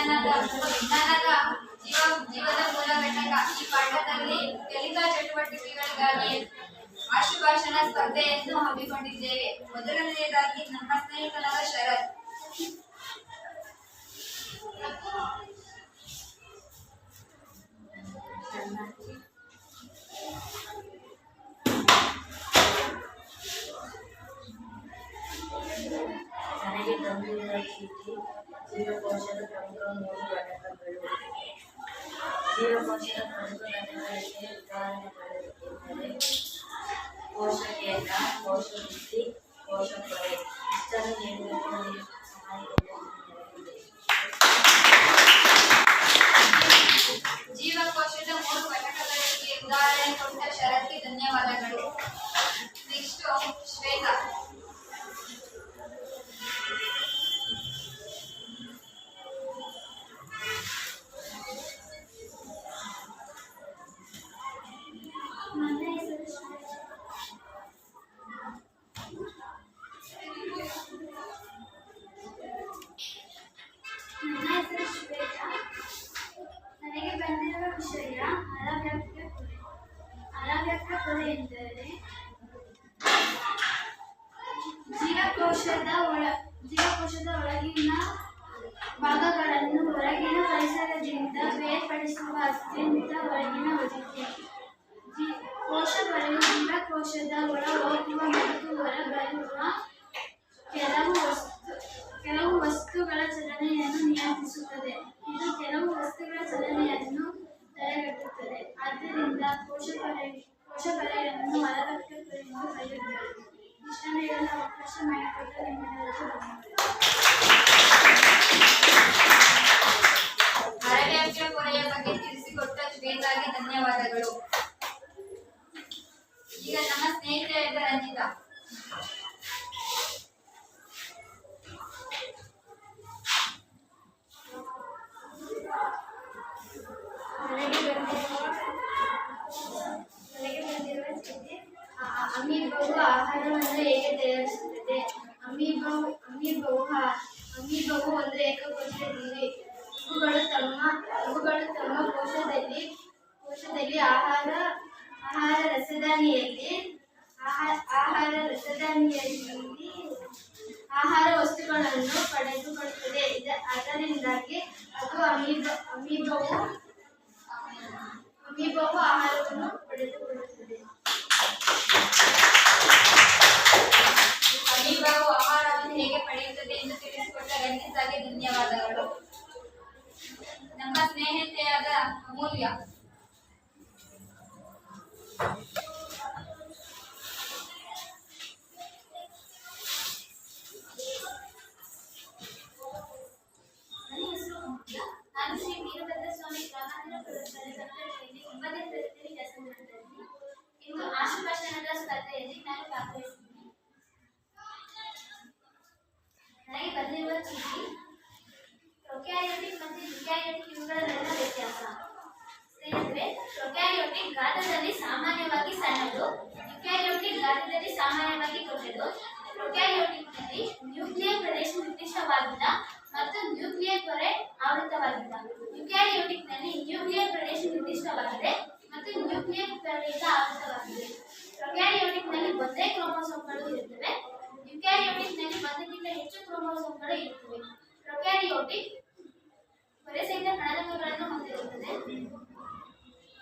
ವಿಜ್ಞಾನದ ಜೀವದ ಮೂಲ ಘಟಕ. ಈ ಪಾಠದಲ್ಲಿ ಕಲಿಕಾ ಚಟುವಟಿಕೆಗಳಿಗಾಗಿ ಆಶುಭಾಷಣ ಸ್ಪರ್ಧೆಯನ್ನು ಹಮ್ಮಿಕೊಂಡಿದ್ದೇವೆ. ಮೊದಲನೆಯದಾಗಿ ನಮ್ಮ ಸ್ನೇಹಿತನಾದ ಶರತ್. ನನಗೆ ಬಂದಿರುವ ಚೀಟಿ ಜೀವಕೋಶದ ಪ್ರಮುಖ 3 ಘಟಕಗಳು. ಜೀವಕೋಶದ ಪ್ರಮುಖ ಘಟಕಗಳಿಗೆ ಉದಾಹರಣೆಗಳು ಎಂದರೆ ಕೋಶ ಕೇಂದ್ರ, ಕೋಶ ಭಿತ್ತಿ, ಕೋಶ ಪೊರೆ. ಇಷ್ಟನ್ನು ನೀಡುವುದಕ್ಕೆ ಜೀವಕೋಶದ 3 ಘಟಕಗಳಿಗೆ ಉದಾಹರಣೆ ಕೊಟ್ಟ ಶರತ್ಗೆ ಧನ್ಯವಾದಗಳು. ನೆಕ್ಸ್ಟ್ ಶ್ವೇತಾ. ನನಗೆ ಬಂದಿರುವ ವಿಷಯ ಅಲವ್ಯಕ್ತ ಪೊರೆ. ಅಲವ್ಯಕ್ತ ಪೊರೆ ಎಂದರೆ ಜೀವಕೋಶದ ಒಳಗಿನ ಭಾಗಗಳನ್ನು ಹೊರಗಿನ ಪರಿಸರದಿಂದ ಬೇರ್ಪಡಿಸುವ ಅತ್ಯಂತ ಹೊರಗಿನ ಹೊದಿಕೆ. ಕೋಶ ಪೊರೆಯು ಜೀವಕೋಶದ ಒಳ ಹೋಗುವ ಮತ್ತು ಹೊರಬರುವ ಕೆಲವು ವಸ್ತುಗಳ ಚಲನೆಯನ್ನು ನಿಯಂತ್ರಿಸುತ್ತದೆ. ಇದು ಕೆಲವು ವಸ್ತುಗಳ ಚಲನೆಯನ್ನು ತಡೆಗಟ್ಟುತ್ತದೆ. ಆದ್ದರಿಂದ ಕೋಶ ಪೊರೆಯನ್ನು ಅಲವ್ಯಕ್ತ ಪೊರೆ ಎಂದು ಕರೆಯುತ್ತಾರೆ. ಇಷ್ಟನ್ನು ಹೇಳಲು ಅವಕಾಶ ಮಾಡಿಕೊಟ್ಟ ನಿಮ್ಮೆಲ್ಲರಿಗೂ ಅಲವ್ಯಕ್ತ ಪೊರೆಯ ಬಗ್ಗೆ ತಿಳಿಸಿಕೊಟ್ಟ ಶ್ವೇತಾಗೆ ಧನ್ಯವಾದಗಳು. ಈಗ ನಮ್ಮ ಸ್ನೇಹಿತೆಯಾದ ರಂಜಿತಾ. ಅಮೀಬವು ಆಹಾರವನ್ನು ಹೇಗೆ ತಯಾರಿಸುತ್ತದೆ? ಅಮೀಬವು ಒಂದು ಏಕಕೋಶೀಯ ಜೀವಿ. ಇವುಗಳು ತಮ್ಮ ಕೋಶದಲ್ಲಿ ಆಹಾರ ರಸದಾನಿಯಲ್ಲಿ ಆಹಾರ ವಸ್ತುಗಳನ್ನು ಪಡೆದುಕೊಳ್ಳುತ್ತದೆ. ಅದರಿಂದಾಗಿ ಅದು ಅಮೀಬವು ಆಹಾರವನ್ನು ಪಡೆದುಕೊಳ್ಳುತ್ತದೆ. ಅಮೀಬವು ಆಹಾರವನ್ನು ಹೇಗೆ ಪಡೆಯುತ್ತದೆ ಎಂದು ತಿಳಿಸಿಕೊಟ್ಟ ರಂಜಿತಾಗೆ ಧನ್ಯವಾದಗಳು. ನಮ್ಮ ಸ್ನೇಹಿತೆಯಾದ ಅಮೂಲ್ಯ. ನಾನು ಶ್ರೀ ವೀರಭದ್ರಸ್ವಾಮಿ ಗ್ರಾಮಾಂತರ ಪ್ರೌಢಶಾಲೆ 9ನೇ ತರಗತಿಯಲ್ಲಿ ಕೆಲಸ ಮಾಡ್ತಾ ಇದ್ದೀನಿ. ಇಂದು ಆಶುಭಾಷಣದ ಸ್ಪರ್ಧೆಯಲ್ಲಿ ನಾನು ಭಾಗವಹಿಸಿದ್ದೀನಿ. ನನಗೆ ಬಂದಿರುವ ಚೀಟಿ ಪ್ರೊಕ್ಯಾರಿಯೋಟಿಕ್ ಮತ್ತು ಯುಕ್ಯಾರಿಯೋಟಿಕ್ ಇವುಗಳಲ್ಲೆಲ್ಲ ವ್ಯತ್ಯಾಸ. ಸ್ನೇಹಿತರೆ, ಪ್ರೊಕ್ಯಾರಿಯೋಟಿಕ್ ಗಾತ್ರದಲ್ಲಿ ಸಾಮಾನ್ಯವಾಗಿ ಸಣ್ಣದು, ಯುಕ್ಯಾರಿಯೋಟಿಕ್ ಗಾತ್ರದಲ್ಲಿ ಸಾಮಾನ್ಯವಾಗಿ ದೊಡ್ಡದು. ಪ್ರೊಕ್ಯಾರಿಯೋಟಿಕ್ನಲ್ಲಿ ನ್ಯೂಕ್ಲಿಯರ್ ಪ್ರದೇಶ ನಿರ್ದಿಷ್ಟವಾಗಿಲ್ಲ ಮತ್ತು ನ್ಯೂಕ್ಲಿಯರ್ ಪೊರೆ ಆವೃತವಾಗಿಲ್ಲ. ಯುಕ್ಯಾರಿಯೋಟಿಕ್ನಲ್ಲಿ ನ್ಯೂಕ್ಲಿಯರ್ ಪ್ರದೇಶ ನಿರ್ದಿಷ್ಟವಾಗಿದೆ ಮತ್ತು ನ್ಯೂಕ್ಲಿಯರ್ ಪೊರೆಯಿಂದ ಆವೃತವಾಗಿದೆ. ಪ್ರೊಕ್ಯಾರಿಯೋಟಿಕ್ನಲ್ಲಿ ಒಂದೇ ಕ್ರೋಮೋಸೋಮ್ಗಳು ಇರುತ್ತವೆ. ಯುಕ್ಯಾರಿಯೋಟಿಕ್ನಲ್ಲಿ ಒಂದಕ್ಕಿಂತ ಹೆಚ್ಚು ಕ್ರೋಮೋಸೋಮ್ಗಳು ಇರುತ್ತವೆ. ಪ್ರೊಕ್ಯಾರಿಯೋಟಿಕ್ ಪೊರೆಸಹಿತ ಕಣಜಗಳನ್ನು ಹೊಂದಿರುತ್ತದೆ.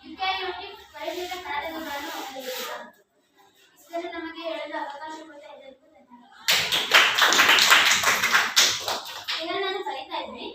ಯುಕ್ಯಾರಿಯೋಟಿಕ್ ಪೊರೆಸಹಿತ ಕಣಜಗಳನ್ನು ಹೊಂದಿರುವುದಿಲ್ಲ. ಇಷ್ಟನ್ನು ನಮಗೆ ಹೇಳಲು ಅವಕಾಶ ಕೊಟ್ಟ ಎಲ್ಲರಿಗೂ ಧನ್ಯವಾದ. ಈಗ ನಾನು ಕಲಿತಾ ಇದ್ದೀನಿ.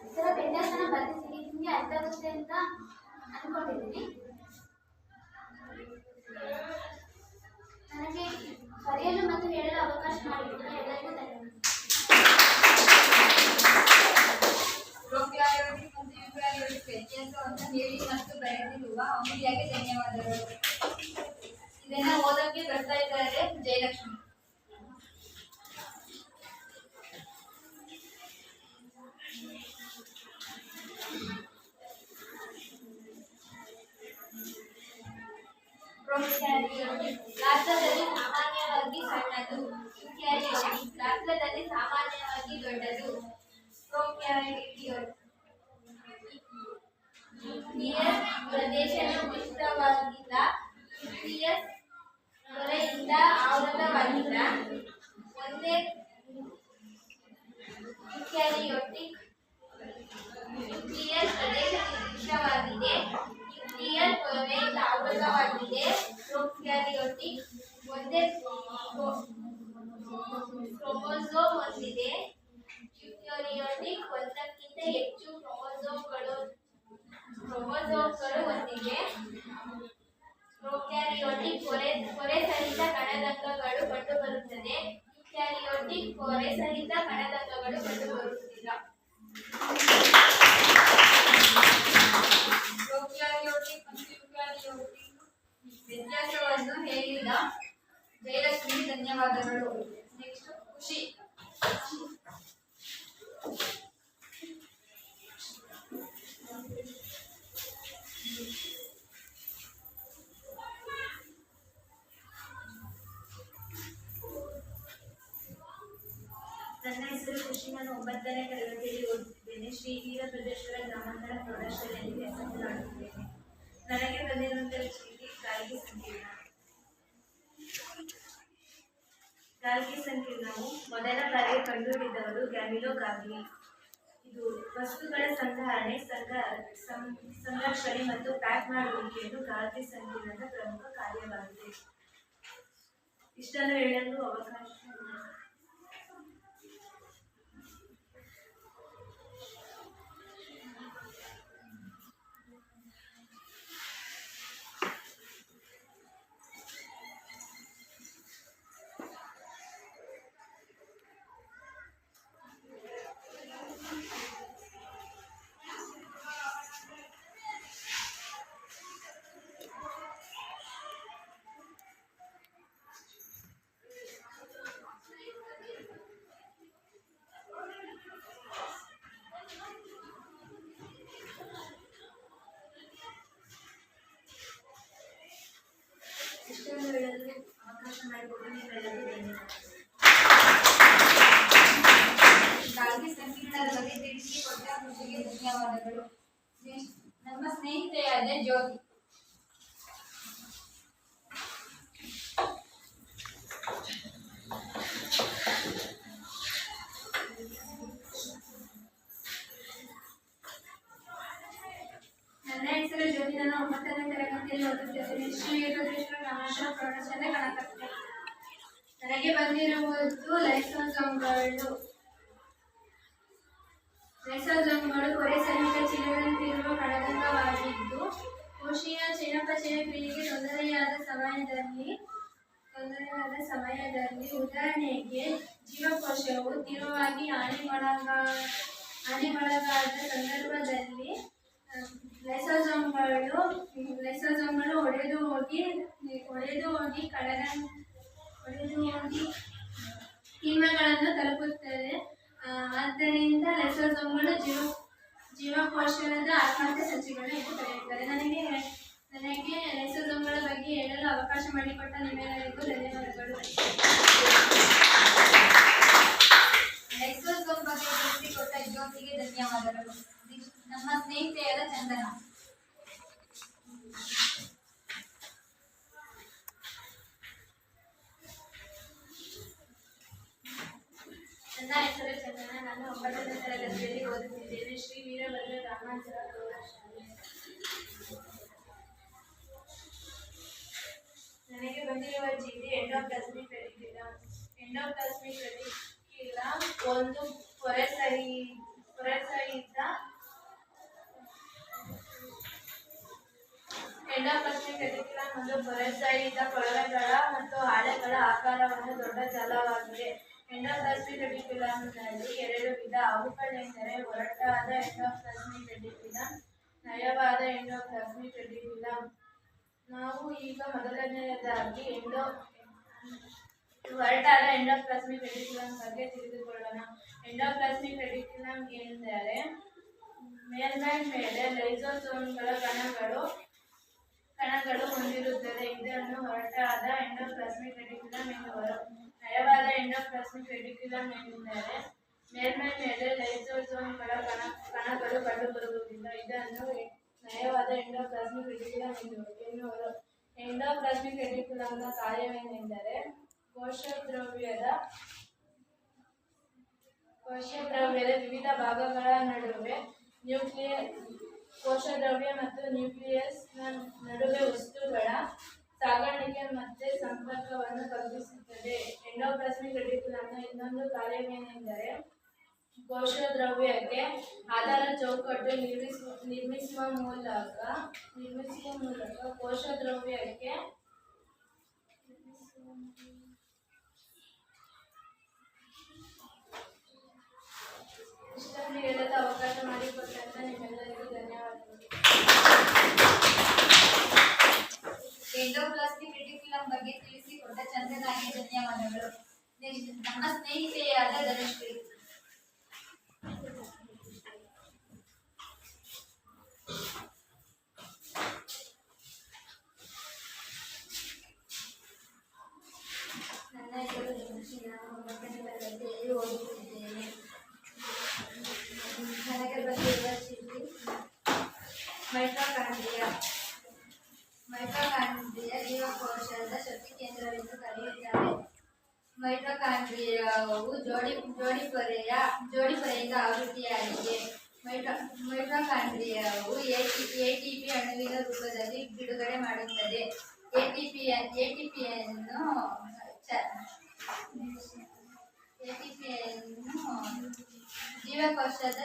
ಈ ಥರ ವ್ಯತ್ಯಾಸನ ಬರ್ತಿದ್ದೀನಿ, ನಿಮಗೆ ಅರ್ಥ ಆಗುತ್ತೆ ಅಂತ ಅನ್ಕೊಂಡಿದ್ದೀನಿ. ನನಗೆ ಬರೆಯಲು ಮತ್ತು ಹೇಳಲು ಅವಕಾಶ ಮಾಡಿಕೊಟ್ಟ ಎಲ್ಲರಿಗೂ ಧನ್ಯವಾದ. ಪ್ರೊಕ್ಯಾರಿಯೋಟಿಕ್ ಮತ್ತು ಯುಕ್ಯಾರಿಯೋಟಿಕ್ ವ್ಯತ್ಯಾಸವನ್ನು ಹೇಳಿ ಮತ್ತು ಬರೆದಿರುವ ಅಮೂಲ್ಯಗೆ ಧನ್ಯವಾದಗಳು. ಇದನ್ನ ಓದಕ್ಕೆ ಬರ್ತಾ ಇದ್ದಾರೆ ಜಯಲಕ್ಷ್ಮಿ. ಪ್ರೊಕ್ಯಾರಿಯೋಟಿಕ್ ಗಾತ್ರದಲ್ಲಿ ಸಾಮಾನ್ಯವಾಗಿ ಸಣ್ಣದು, ಯುಕ್ಯಾರಿಯೋಟಿಕ್ ಗಾತ್ರದಲ್ಲಿ ಸಾಮಾನ್ಯವಾಗಿ ದೊಡ್ಡದು. ಪ್ರೊಕ್ಯಾರಿಯೋಟಿಕ್ ನ್ಯೂಕ್ಲಿಯಸ್ ಪ್ರದೇಶವು ವಿಸ್ತೃತವಾಗಿಲ್ಲ, ನ್ಯೂಕ್ಲಿಯಸ್ ಹೊರೆಯಿಂದ ಆವೃತವಾಗಿಲ್ಲ. ಒಂದೇ ಯುಕ್ಯಾರಿಯೋಟಿಕ್ ನ್ಯೂಕ್ಲಿಯಸ್ ಪ್ರದೇಶವು ವಿಶಿಷ್ಟವಾಗಿದೆ, ನ್ಯೂಕ್ಲಿಯಸ್ ಹೊರೆಯಿಂದ ಆವೃತವಾಗಿದೆ. ಪ್ರೊಕ್ಯಾರಿಯೋಟಿಕ್ ಒಂದೇ ಕ್ರೋಮೋಸೋಮ್ ಹೊಂದಿದೆ, ಯುಕ್ಯಾರಿಯೋಟಿಕ್ ಒಂದಕ್ಕಿಂತ ಹೆಚ್ಚು ಕ್ರೋಮೋಸೋಮ್ಗಳು ಹೊಂದಿವೆ. ಪ್ರೊಕ್ಯಾರಿಯೋಟಿಕ್ ಹೊರೆ ಸಹಿತ ಕಣದಂಗಗಳು ಕಂಡುಬರುತ್ತದೆ, ಯುಕ್ಯಾರಿಯೋಟಿಕ್ ಹೊರೆ ಸಹಿತ ಕಣದಂಗಗಳು ಕಂಡುಬರುತ್ತಿಲ್ಲ. ಪ್ರೊಕ್ಯಾರಿಯೋಟಿಕ್ ಮತ್ತು ಯುಕ್ಯಾರಿಯೋಟಿಕ್ ವ್ಯತ್ಯಾಸವನ್ನು ಹೇಳಿದ ಜಯಲಕ್ಷ್ಮಿ ಧನ್ಯವಾದಗಳು. ನೆಕ್ಸ್ಟ್ ಖುಷಿ. ನನ್ನ ಹೆಸರು ಖುಷಿ. ನಾನು 9ನೇ ತರಗತಿಯಲ್ಲಿ ಓದುತ್ತಿದ್ದೇನೆ. ಶ್ರೀ ವೀರಭದ್ರೇಶ್ವರ ಗ್ರಾಮಾಂತರ ಪ್ರೌಢಶಾಲೆಯಲ್ಲಿ ವ್ಯಾಸಂಗವಾಡುತ್ತಿದ್ದೇನೆ. ನನಗೆ ಬಂದಿರುವಂತಹ ಚೀಟಿ ಗಾರ್ಗಿ ಸಂಕೀರ್ಣ. ಗಾರ್ಗಿ ಸಂಕೀರ್ಣವು ಮೊದಲ ಬಾರಿಗೆ ಕಂಡುಹಿಡಿದವರು ಗ್ಯಾಮಿಲೋ ಗಾರ್ಗಿ. ಇದು ವಸ್ತುಗಳ ಸಂಗ್ರಹಣೆ, ಸಂರಕ್ಷಣೆ ಮತ್ತು ಪ್ಯಾಕ್ ಮಾಡುವಿಕೆಯನ್ನು ಗಾರ್ಗಿ ಸಂಕೀರ್ಣದ ಪ್ರಮುಖ ಕಾರ್ಯವಾಗಿದೆ. ಇಷ್ಟನ್ನು ಹೇಳಲು ಅವಕಾಶ ಹೇಳಲು ಅವಕಾಶ ಮಾಡಿಕೊಟ್ಟು ನೀವೆಲ್ಲರೂ ಧನ್ಯವಾದ. ಗಾರ್ಗಿ ಸಂಕೀರ್ಣದ ಬಗ್ಗೆ ತಿಳಿಸಿಕೊಟ್ಟ ಖುಷಿಗೆ ಧನ್ಯವಾದಗಳು. ನಮ್ಮ ಸ್ನೇಹಿತೆಯಾದ ಜ್ಯೋತಿ. ನನ್ನ ಹೆಸರು ಜ್ಯೋತಿ. ನಾನು 9ನೇ ತರಗತಿಯಲ್ಲಿ ಓದುತ್ತಿದ್ದೇನೆ. ಶ್ರೀ ವೀರಭದ್ರೇಶ್ವರ ಗ್ರಾಮಾಂತರ ಪ್ರೌಢಶಾಲೆ ಕಣಕಟ್ಟೆ. ನನಗೆ ಬಂದಿರುವುದು ಲೈಸೋಸೋಮ್ಗಳು. ಲೈಸೋಸೋಮ್ಗಳು ಹೊರೆ ಸಹಿತ ಚೀಲದಂತಿರುವ ಕಣದಂಗವಾಗಿದ್ದು, ಕೋಶೀಯ ಚಯಾಪಚಯ ಕ್ರಿಯೆಗೆ ತೊಂದರೆಯಾದ ಸಮಯದಲ್ಲಿ ಉದಾಹರಣೆಗೆ ಜೀವಕೋಶವು ತೀವ್ರವಾಗಿ ಹಾನಿಗೊಳಗಾದ ಸಂದರ್ಭದಲ್ಲಿ ಲೈಸೋಸೋಮ್ಗಳು ಒಡೆದು ಹೋಗಿ ಕಿಣ್ವಗಳನ್ನು ತಲುಪುತ್ತದೆ. ಆದ್ದರಿಂದ ಲೈಸೋಸೋಮ್ಗಳು ಜೀವಕೋಶದ ಆತ್ಮಹತ್ಯೆ ಸಂಚಿಗಳು ಎಂದು ಕರೆಯುತ್ತಾರೆ. ನನಗೆ ಲೈಸೋಸೋಮ್ಗಳ ಬಗ್ಗೆ ಹೇಳಲು ಅವಕಾಶ ಮಾಡಿಕೊಟ್ಟ ನಿಮ್ಮೆಲ್ಲರಿಗೂ ಧನ್ಯವಾದಗಳು. ಲೈಸೋಸೋಮ್ ಬಗ್ಗೆ ತಿಳಿಸಿಕೊಟ್ಟ ಜ್ಯೋತಿಗೆ ಧನ್ಯವಾದಗಳು. ನಮ್ಮ ಸ್ನೇಹಿತೆಯಾದ ಚಂದನ. ನನ್ನ ಹೆಸರು ಚಂದನ. ನಾನು 9ನೇ ತರಗತಿಯಲ್ಲಿ ಓದುತ್ತಿದ್ದೇನೆ. ಶ್ರೀ ವೀರಭದ್ರ ಗ್ರಾಮಾಂತರ ಪ್ರೌಢಶಾಲೆ. ನನಗೆ ಬಂದಿರುವ ಚೀಟಿ ಎಂಡೋಪ್ಲಾಸ್ಮಿಕ್ ರೆಟಿಕ್ಯುಲಮ್. ಎಂಡೋಪ್ಲಾಸ್ಮಿಕ್ ರೆಟಿಕ್ಯುಲಮ್ ಒಂದು ಪೊರೆಸಹಿತ ಎಂಡೋಪ್ಲಾಸ್ಮಿಕ್ ರೆಟಿಕ್ಯುಲಮ್ ಒಂದು ಪೊರೆಸಹಿತ ಕೊಳವೆಗಳ ಮತ್ತು ಹಾಳೆಗಳ ಆಕಾರವನ್ನು ದೊಡ್ಡ ಜಾಲವಾಗಿದೆ. ಎಂಡೋಪ್ಲಾಸ್ಮಿಕ್ ರೆಟಿಕ್ಯುಲಮ್ನಲ್ಲಿ 2 ವಿಧ. ಅವುಗಳೆಂದರೆ ಒರಟಾದ ಎಂಡೋಪ್ಲಾಸ್ಮಿಕ್ ರೆಟಿಕ್ಯುಲಮ್, ನಯವಾದ ಎಂಡೋಪ್ಲಾಸ್ಮಿಕ್ ರೆಟಿಕ್ಯುಲಮ್. ನಾವು ಈಗ ಮೊದಲನೆಯದಾಗಿ ಒರಟಾದ ಎಂಡೋಪ್ಲಾಸ್ಮಿಕ್ ರೆಟಿಕ್ಯುಲಮ್ ಬಗ್ಗೆ ತಿಳಿದುಕೊಳ್ಳೋಣ. ಎಂಡೋಪ್ಲಾಸ್ಮಿಕ್ ರೆಟಿಕ್ಯುಲಮ್ ಎಂದರೆ ಮೇಲ್ಮೈ ಮೇಲೆ ಲೈಸೋಸೋಮ್ಗಳ ಕಣಗಳು ಹೊಂದಿರುತ್ತದೆ. ಇದನ್ನು ಒರಟಾದ ಎಂಡೋಪ್ಲಾಸ್ಮಿಕ್ ರೆಟಿಕ್ಯುಲಮ್ ಎನ್ನುವರು. ನಯವಾದ ಎಂಡೋಪ್ಲಾಸ್ಮಿಕ್ ರೆಟಿಕ್ಯುಲಮ್ ಎಂದರೆ ಮೇಲ್ಮೈ ಮೇಲೆ ಲೈಸೋಸೋಮ್ಗಳ ಕಣಗಳು ಕಂಡುಬರುವುದಿಲ್ಲ. ಇದನ್ನು ನಯವಾದ ಎಂಡೋಪ್ಲಾಸ್ಮಿಕ್ ರೆಟಿಕ್ಯುಲಮ್ ಎನ್ನುವರು. ಎಂಡೋಪ್ಲಾಸ್ಮಿಕ್ ರೆಟಿಕ್ಯುಲಮ್ನ ಕಾರ್ಯವೇನೆಂದರೆ ಕೋಶದ್ರವ್ಯದ ವಿವಿಧ ಭಾಗಗಳ ನಡುವೆ ಕೋಶದ್ರವ್ಯ ಮತ್ತು ನ್ಯೂಕ್ಲಿಯಸ್ನ ನಡುವೆ ವಸ್ತುಗಳ ಸಾಗಾಣಿಕೆ ಮತ್ತು ಸಂಪರ್ಕವನ್ನು ಕಲ್ಪಿಸುತ್ತದೆ. ಎಂಡೋಪ್ಲಾಸ್ಮಿಕ್ ರೆಟಿಕ್ಯುಲಮ್ನ ಇನ್ನೊಂದು ಕಾರ್ಯವೇನೆಂದರೆ ಕೋಶದ್ರವ್ಯಕ್ಕೆ ಆಧಾರ ಚೌಕಟ್ಟು ನಿರ್ಮಿಸುವ ಮೂಲಕ ಕೋಶದ್ರವ್ಯಕ್ಕೆ ಇಷ್ಟನ್ನು ಹೇಳಲು ಅವಕಾಶ ಮಾಡಿಕೊಟ್ಟಂತ ನಿಮ್ಮೆಲ್ಲರಿಗೂ ಧನ್ಯವಾದಗಳು. ಎಂಡೋಪ್ಲಾಸ್ಮಿಕ್ ರೆಟಿಕ್ಯುಲಮ್ ಬಗ್ಗೆ ತಿಳಿಸಿಕೊಟ್ಟ ಚಂದನಾಗೆ ಧನ್ಯವಾದಗಳು. ನಮ್ಮ ಸ್ನೇಹಿತೆಯಾದ ಧನಶ್ರೀ. ನನ್ನ ಹೆಸರು ಧನಶ್ರೀ. ನಾನು 9ನೇ ತರಗತಿಯಲ್ಲಿ ಓದುತ್ತಿದ್ದೇನೆ. ನನಗೆ ಬಂದಿರುವ ಚೀಟಿ ಮೈಟೊಕಾಂಡ್ರಿಯ ಜೀವಕೋಶದ ಶಕ್ತಿ ಕೇಂದ್ರವೆಂದು ಕರೆಯುತ್ತಾರೆ. ಮೈಟೊಕಾಂಡ್ರಿಯಾವು ಜೋಡಿಪೊರೆಯಿಂದ ಆವೃತ್ತಿಯಾಗಿದೆ. ಮೈಟೊಕಾಂಡ್ರಿಯಾವು ಎಟಿಪಿ ಅಣುವಿನ ರೂಪದಲ್ಲಿ ಬಿಡುಗಡೆ ಮಾಡುತ್ತದೆ. ಎಟಿಪಿಯನ್ನು ಜೀವಕೋಶದ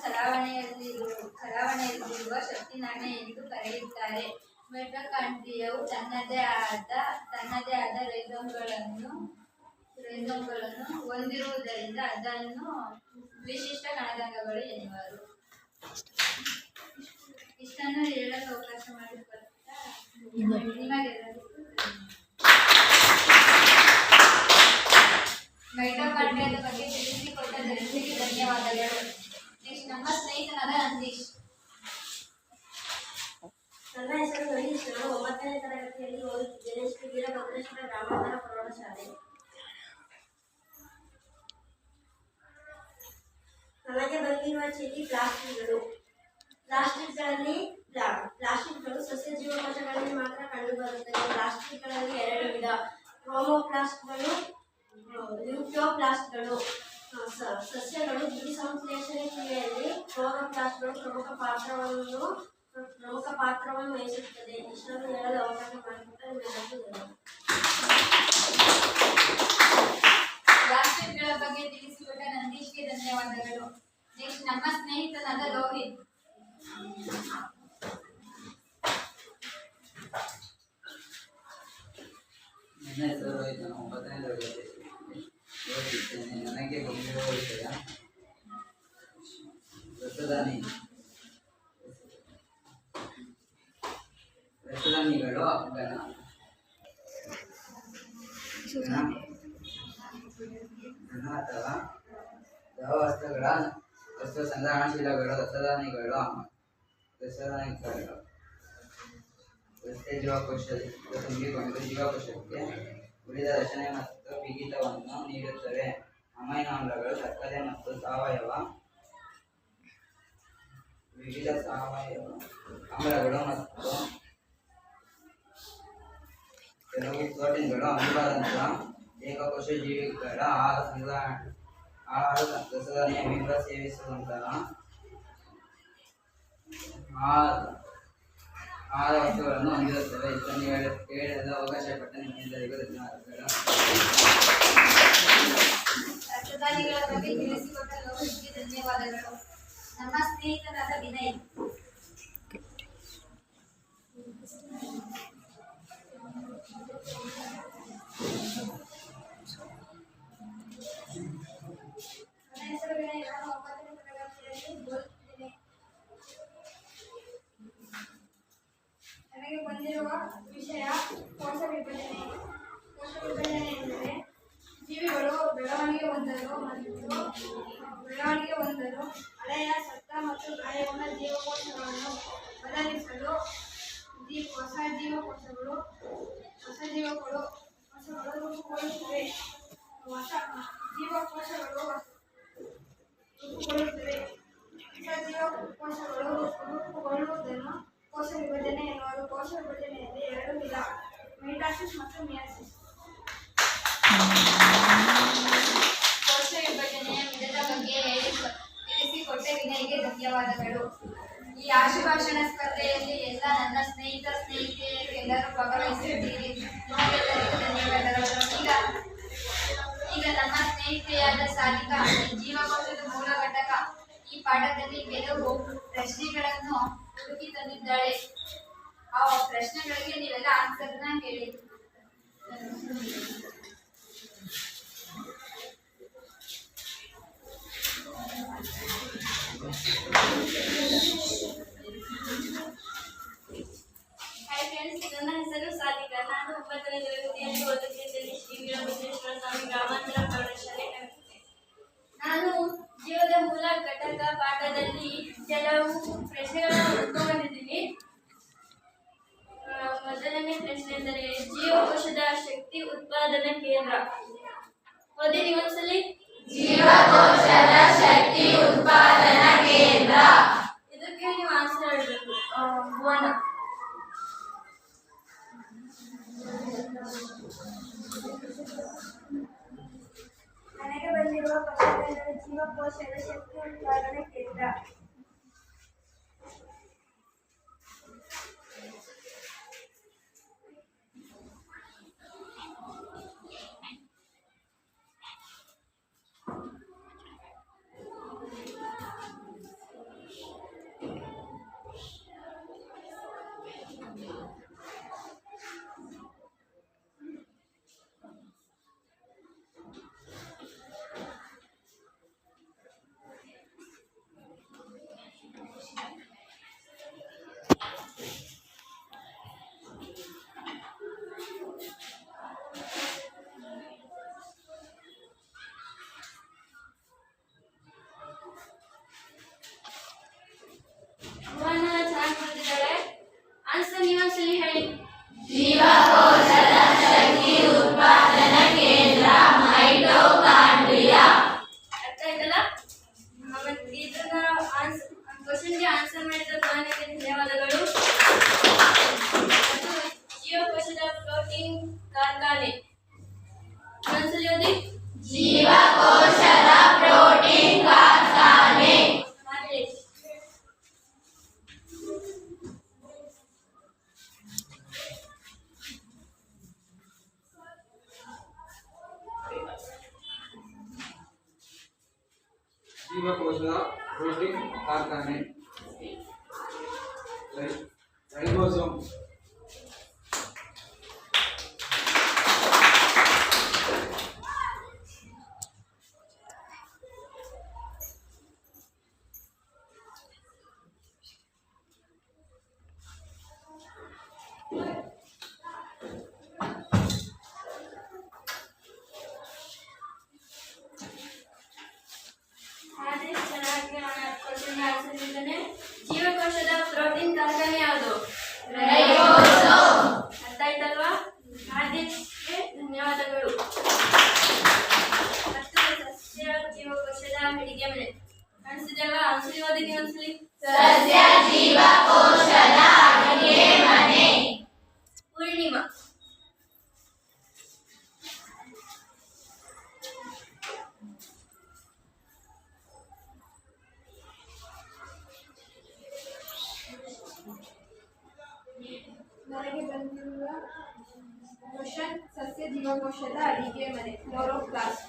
ಚಲಾವಣೆಯಲ್ಲಿರುವ ಶಕ್ತಿ ನಾಣ್ಯ ಎಂದು ಕರೆಯುತ್ತಾರೆ. ಮೈಟೊಕಾಂಡ್ರಿಯಾವು ತನ್ನದೇ ಆದ ರೈಸೋಮ್ಗಳನ್ನು ಹೊಂದಿರುವುದರಿಂದ ಅದನ್ನು ವಿಶಿಷ್ಟ ಕಣದಂಗಗಳು ಎನ್ನುವರು. ಇಷ್ಟನ್ನು ಹೇಳಲು ಅವಕಾಶ ಮಾಡಿಕೊಟ್ಟ ನಿಮಗೆಲ್ಲರಿಗೂ ಮೈಟೊಕಾಂಡ್ರಿಯಾದ ಬಗ್ಗೆ ತಿಳಿಸಿಕೊಟ್ಟ ಜನರಿಗೆ ಧನ್ಯವಾದಗಳು. ನೆಕ್ಸ್ಟ್ ನಮ್ಮ ಸ್ನೇಹಿತನಾದ ನಂದೀಶ್. ನನ್ನ ಹೆಸರು ಗಣೇಶ್. ನಾನು 9ನೇ ತರಗತಿಯಲ್ಲಿ ಓದುತ್ತಿದ್ದೇನೆ. ಶ್ರೀ ವೀರಭದ್ರೇಶ್ವರ ಗ್ರಾಮಾಂತರ ಪ್ರೌಢಶಾಲೆ. ನನಗೆ ಬಂದಿರುವ ಚೀಟಿ ಪ್ಲಾಸ್ಟಿಕ್ಗಳು ಸಸ್ಯ ಜೀವಕೋಶಗಳಲ್ಲಿ ಮಾತ್ರ ಕಂಡುಬರುತ್ತದೆ. ಪ್ಲಾಸ್ಟಿಕ್ಗಳಲ್ಲಿ 2 ವಿಧ. ಕ್ರೋಮೋಪ್ಲಾಸ್ಟ್ಗಳು, ಲ್ಯೂಕೋಪ್ಲಾಸ್ಟ್ಗಳು. ಸಸ್ಯಗಳು ದ್ಯುತಿಸಂಶ್ಲೇಷಣೆ ಕ್ರಿಯೆಯಲ್ಲಿ ಕ್ಲೋರೋಪ್ಲಾಸ್ಟ್ಗಳು ಪ್ರಮುಖ ಪಾತ್ರವನ್ನು ವಹಿಸುತ್ತದೆ. ಇಷ್ಟನ್ನು ಹೇಳಲು ಅವಕಾಶ ಮಾಡಿಕೊಟ್ಟ ನಿಮ್ಮೆಲ್ಲರಿಗೂ ಪ್ಲಾಸ್ಟಿಕ್ಗಳ ಬಗ್ಗೆ ತಿಳಿಸಿಕೊಟ್ಟ ನಂದೀಶ್ಗೆ ಧನ್ಯವಾದಗಳು. ನೆಕ್ಸ್ಟ್ ನಮ್ಮ ಸ್ನೇಹಿತನಾದ ರೋಹಿತ್. ನನ್ನ ಹೆಸರು ರೋಹಿತ್. ನಾನು 9ನೇ ತರಗತಿಯಲ್ಲಿ ಓದುತ್ತಿದ್ದೇನೆ. ನನಗೆ ಬಂದಿರುವ ವಿಷಯ ರಸದಾನಿಗಳು ಘನ ಅಥವಾ ದ್ರವ ವಸ್ತು ಸಂಧಾನಶೀಲಗಳು ರಸದಾನಿಗಳು ರಸ್ತೆ ಜೀವಕೋಶದಲ್ಲಿ ತುಂಬಿಕೊಂಡು ಜೀವಕೋಶಕ್ಕೆ ಉಳಿದ ರಚನೆ ಮತ್ತು ಬಿಗಿತವನ್ನು ನೀಡುತ್ತವೆ. ಅಮೈನೋ ಆಮ್ಲಗಳು ಸಕ್ಕರೆ ಮತ್ತು ವಿವಿಧ ಸಾವಯವ ಆಮ್ಲಗಳು ಮತ್ತು ಕೆಲವು ಪ್ರೋಟೀನ್ಗಳು ಅನಿವಾರ್ಯಂತಹ ಏಕಕೋಶ ಜೀವಿಗಳ ಆಹಾರ ರಸದಾನಿಯ ಮೀನುಗಳ ಸೇವಿಸುವಂತಹ ಆಹಾರ ವಸ್ತುಗಳನ್ನು ಹೊಂದಿರುತ್ತವೆ. ಇದನ್ನು ಕೇಳಲು ಅವಕಾಶ ಪಟ್ಟ ನಿಮ್ಮೆಲ್ಲರಿಗೂ ಧನ್ಯವಾದಗಳು. ರಸದಾನಿಗಳ ಬಗ್ಗೆ ತಿಳಿಸಿಕೊಟ್ಟ ಲೋಹಿತ್ಗೆ ಧನ್ಯವಾದಗಳು. ನಮ್ಮ ಸ್ನೇಹಿತರಾದ ವಿನಯ್. ನನ್ನ ಹೆಸರು ವಿನಯ್. ನಾನು 9ನೇ ತರಗತಿಯಲ್ಲಿ ಓದುತ್ತಿದ್ದೇನೆ. ನನಗೆ ಬಂದಿರುವ ವಿಷಯ ಕೋಶ ವಿಭಜನೆ. ಕೋಶ ವಿಭಜನೆ ಎಂದರೆ ಜೀವಿಗಳು ಬೆಳವಣಿಗೆ ಹೊಂದಲು ಹಳೆಯ ಸತ್ತ ಮತ್ತು ಗಾಯಗೊಂಡ ಜೀವಕೋಶಗಳನ್ನು ಬದಲಿಸಲು ಹೊಸ ಜೀವಕೋಶಗಳು ರೂಪುಗೊಳ್ಳುತ್ತವೆ. ಹೊಸ ಜೀವಕೋಶಗಳು ರೂಪುಗೊಳ್ಳುವುದನ್ನು ಕೋಶ ವಿಭಜನೆ ಎನ್ನುವರು. ಕೋಶ ವಿಭಜನೆಯಲ್ಲಿ 2 ವಿಧ, ಮೈಟಾಸಿಸ್ ಮತ್ತು ಮಿಯಾಸಿಸ್. ಕೋಶ ವಿಭಜನೆಯ ವಿಧದ ಬಗ್ಗೆ ತಿಳಿಸಿಕೊಟ್ಟೆ ವಿನಯ್ಗೆ ಧನ್ಯವಾದಗಳು. ಈ ಆಶುಭಾಷಣ ಸ್ಪರ್ಧೆಯಲ್ಲಿ ಎಲ್ಲ ನನ್ನ ಸ್ನೇಹಿತೆಯರು ಎಲ್ಲರೂ ಭಾಗವಹಿಸಿದ್ದೀರಿ. ನಿಮಗೆಲ್ಲರಿಗೂ ಧನ್ಯವಾದಗಳು. ಈಗ ನಮ್ಮ ಸ್ನೇಹಿತೆಯಾದ ಸಾರಿಕಾ ಜೀವಕೋಶದ ಮೂಲ ಘಟಕ ಈ ಪಾಠದಲ್ಲಿ ಕೆಲವು ಪ್ರಶ್ನೆಗಳನ್ನು ಹುಡುಕಿ ತಂದಿದ್ದಾಳೆ. ಆ ಪ್ರಶ್ನೆಗಳಿಗೆ ನೀವೆಲ್ಲ ಆನ್ಸರ್ನ ಹೇಳಿ. ಹಾಯ್ ಫ್ರೆಂಡ್ಸ್, ನನ್ನ ಹೆಸರು ಸಾಲಿಕಾ. ನಾನು 9ನೇ ತರಗತಿಯಲ್ಲಿ ಓದುತ್ತಿದ್ದೇನೆ. ಶ್ರೀ ವೀರಭದ್ರೇಶ್ವರ ಸ್ವಾಮಿ ಗ್ರಾಮಾಂತರ ಪ್ರೌಢಶಾಲೆ ಕಲಿತಿದ್ದೆ. ನಾನು ಜೀವದ ಮೂಲ ಘಟಕ ಪಾಠದಲ್ಲಿ ಕೆಲವು ಪ್ರಶ್ನೆಗಳನ್ನು ಹುಡುಕೊಂಡಿದ್ದೀನಿ. ಮೊದಲನೇ ಪ್ರಶ್ನೆ ಎಂದರೆ ಜೀವಕೋಶದ ಶಕ್ತಿ ಉತ್ಪಾದನಾ ಕೇಂದ್ರ. ಓದಿರಿ ಒಂದ್ಸಲಿ. ಜೀವಕೋಶದ ಶಕ್ತಿ ಉತ್ಪಾದನಾ ಕೇಂದ್ರ. ಇದಕ್ಕೆ ನೀವು ಆನ್ಸರ್ ಹೇಳಬೇಕು. ಭುವನ. ನನಗೆ ಬಂದಿರುವ ಪ್ರಶ್ನೆಗಳು ಜೀವಕೋಶದ ಶಕ್ತಿ ಉತ್ಪಾದನಾ ಕೇಂದ್ರ. ಭುವನ ಚೆನ್ನಾಗಿ ಬರ್ತಿದ್ದಾಳೆ. ಆನ್ಸರ್ ನೀವೊಂದ್ಸಲಿ ಹೇಳಿ. ಜೀವಕೋಶದ ಶಕ್ತಿ ಉತ್ಪಾದನಾ ಕೇಂದ್ರ ಮೈಟೋಕಾಂಡ್ರಿಯಾ. ಅರ್ಥ ಆಯ್ತಲ್ಲ? ಇದನ್ನ ಕ್ವಶನ್ಗೆ ಆನ್ಸರ್ ಮಾಡಿದ ಭುವನಕ್ಕೆ ಧನ್ಯವಾದಗಳು. ಜೀವಕೋಶದ ಪ್ರೋಟೀನ್ ಕಾರ್ಖಾನೆ. ಇನ್ನೊಂದ್ಸಲಿ ಓದಿ. ಜೀವಕೋಶದ ಪ್ರೋಟೀನ್ ಕಾರ್ಖಾನೆ. ಮಾಡಿ. ಜೀವಕೋಶದ ಪ್ರೋಟೀನ್ ಕಾರ್ಖಾನೆ ರೈಬೋಸೋಮ್. ಚೆನ್ನಾಗಿ ಪ್ರಶ್ನೆ ಆನ್ಸರ್ ಇದ್ದಾನೆ. ಜೀವಕೋಶದ ಪ್ರೋಟೀನ್ ಕಾರ್ಖಾನೆ ಯಾವುದು? ಅರ್ಥ ಆಯ್ತಲ್ವಾ? ಆದ್ಯಕ್ಕೆ ಧನ್ಯವಾದಗಳು. ಮತ್ತು ಸಸ್ಯ ಜೀವಕೋಶದ ಅಡಿಗೆ ಮನೆ ಕಾಣಿಸ್ತಿದೆಯಲ್ವಾ? ಒಂದ್ಸಲಿ ಓದಿ ಒಂದ್ಸಲಿ. ಸಸ್ಯ ಜೀವಕೋಶದ ಅಡಿಗೆ ಮನೆ. ಪೂರ್ಣಿಮಾ. ನನಗೆ ಬಂದಿರುವ ಕ್ವಶನ್ ಸಸ್ಯ ಜೀವಕೋಶದ ಅಡಿಗೆ ಮನೆ ಕ್ಲೋರೋಪ್ಲಾಸ್ಟ್.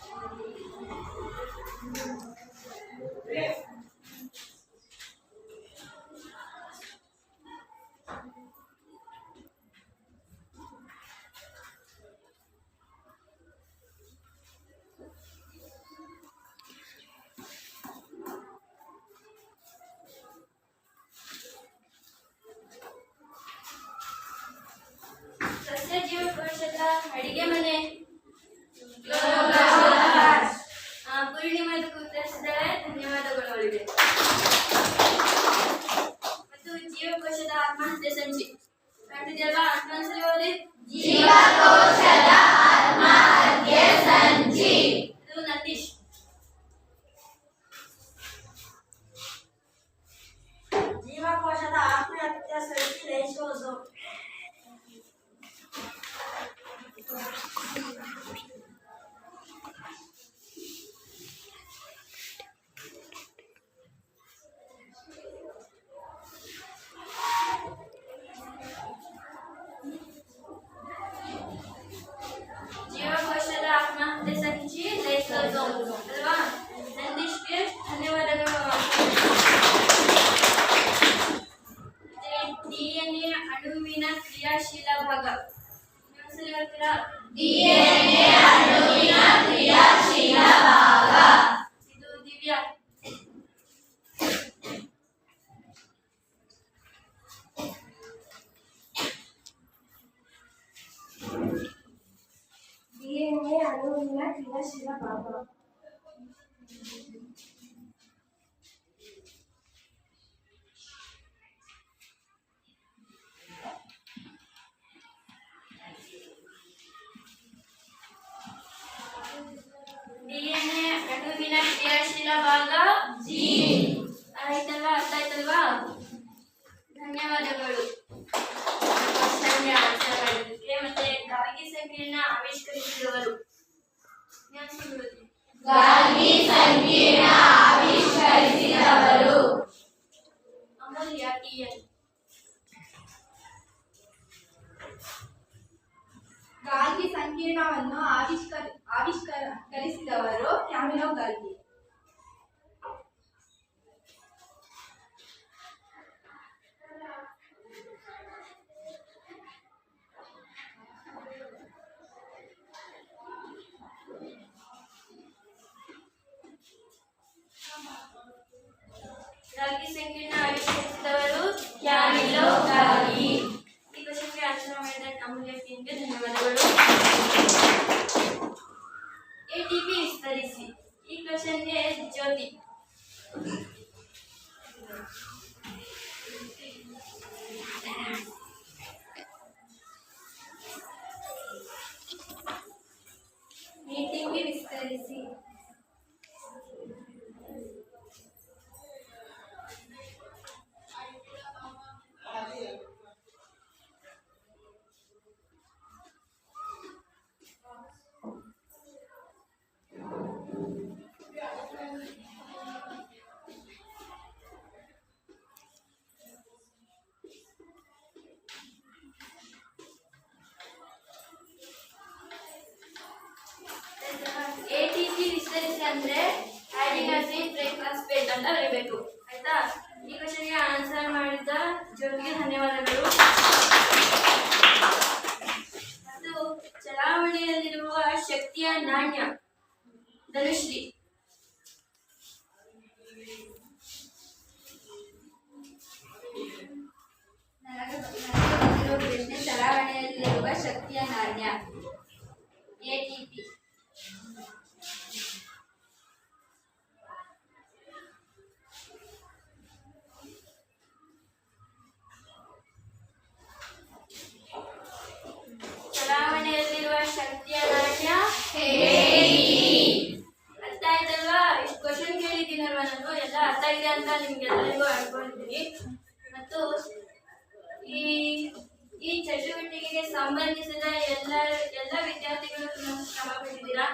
ಸಸ್ಯ ಜೀವಕೋಶದ ಅಡಿಗೆ ಮನೆ ಪೂರ್ಣಿಮಾ ಇದಕ್ಕೆ ಉತ್ತರಿಸಿದ್ದಾಳೆ. ಧನ್ಯವಾದಗಳು ಅವಳಿಗೆ. ಮತ್ತು ಜೀವಕೋಶದ ಆತ್ಮಹತ್ಯೆ ಸಂಚಿ ಕಂಡಿದೆಯಲ್ವಾ? ಒಂದ್ಸಲಿ ಓದಿ. ಜೀವಕೋಶದ ಆತ್ಮಹತ್ಯೆ ಸಂಚಿ. ಇದು ನಂದೀಶ್. ಜೀವಕೋಶದ ಆತ್ಮಹತ್ಯೆ ಸಂಚಿ ಲೈಸೋಸೋಮ್. ಜೀವಕೋಶದ ಆತ್ಮಹತ್ಯೆ ಸಂಚಿ ಲೈಸೋಸೋಮ್ ಅಲ್ವಾ? ನಂದೀಶ್ಗೆ ಧನ್ಯವಾದಗಳು. ಡಿಎನ್ಎ ಅಣುವಿನ ಕ್ರಿಯಾಶೀಲ ಭಾಗ. ಇನ್ನೊಂದ್ಸಲಿ ಹೇಳ್ತೀರಾ? ಡಿಎನ್ಎ ಅಣುವಿನ ಕ್ರಿಯಾಶೀಲ ಭಾಗ. ಇದು ದಿವ್ಯಾ. ಡಿಎನ್ಎ ಅಣುವಿನ ಕ್ರಿಯಾಶೀಲ ಭಾಗ. ಡಿಎನ್ಎ ಅಣುವಿನ ಕ್ರಿಯಾಶೀಲ ಭಾಗ ಜೀನ್. ಆಯ್ತಲ್ವಾ? ಅರ್ಥ ಆಯ್ತಲ್ವಾ? ಧನ್ಯವಾದಗಳು ಕ್ವಶನ್ಗೆ ಆನ್ಸರ್ ಮಾಡಿದ್ದಕ್ಕೆ. ಮತ್ತೆ ಗಾಲ್ಗಿ ಸಂಕೀರ್ಣ ಆವಿಷ್ಕರಿಸಿದವರು ಗಾಲ್ಗಿ ಸಂಕೀರ್ಣ ಆವಿಷ್ಕರಿಸಿದವರು ಅಮೂಲ್ಯ ಟಿಎನ್. ಗಾಲ್ಗಿ ಸಂಕೀರ್ಣವನ್ನು ಆವಿಷ್ಕರಿಸಿದವರು ಕ್ಯಾಮಿಲೋ ಗಾಲ್ಗಿ. ಗಾಲ್ಗಿ ಸಂಕೀರ್ಣ ಆವಿಷ್ಕರಿಸಿದವರು ಕ್ಯಾಮಿಲೋ ಗಾಲ್ಗಿ. ಈ ಕ್ವಶನ್ಗೆ ಆನ್ಸರ್ ಮಾಡಿದ ಅಮೂಲ್ಯ ಟಿಎನ್ಗೆ ಧನ್ಯವಾದಗಳು. ಎಟಿಪಿ ವಿಸ್ತರಿಸಿ. ಈ ಕ್ವಶನ್ಗೆ ಜ್ಯೋತಿ. ಎಟಿಪಿ ವಿಸ್ತರಿಸಿ. ಎಟಿಪಿ ವಿಸ್ತರಿಸಿ ಅಂದ್ರೆ ಅಡಿನೋಸಿನ್ ಟ್ರೈಫಾಸ್ಫೇಟ್ ಅಂತ ಬರೀಬೇಕು. ಆಯ್ತಾ? ಈ ಕ್ವಶನ್ಗೆ ಆನ್ಸರ್ ಮಾಡಿದ ಜ್ಯೋತಿಗೆ ಧನ್ಯವಾದಗಳು. ಮತ್ತು ಚಲಾವಣೆಯಲ್ಲಿರುವ ಶಕ್ತಿಯ ನಾಣ್ಯ ಧನುಶ್ರೀ. ನನಗೆ ಬಂದಿರುವ ಪ್ರಶ್ನೆ ಚಲಾವಣೆಯಲ್ಲಿರುವ ಶಕ್ತಿಯ ನಾಣ್ಯ ಎಟಿಪಿ. ಅಂತ ನಿಮ್ಗೆಲ್ಲರಿಗೂ ಅನ್ಕೊಂಡಿದ್ದೀನಿ. ಮತ್ತು ಈ ಚಟುವಟಿಕೆಗೆ ಸಂಬಂಧಿಸಿದ ಎಲ್ಲ ವಿದ್ಯಾರ್ಥಿಗಳು ಶ್ರಮ ಪಟ್ಟಿದ್ದೀರಾ.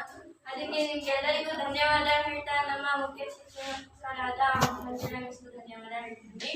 ಅದಕ್ಕೆ ನಿಮ್ಗೆಲ್ಲರಿಗೂ ಧನ್ಯವಾದ ಹೇಳ್ತಾ ನಮ್ಮ ಮುಖ್ಯ ಶಿಕ್ಷಕರಾದ ಮಂಜುಳಾ ಮಿಸ್ಗೂ ಧನ್ಯವಾದ ಹೇಳ್ತೀನಿ.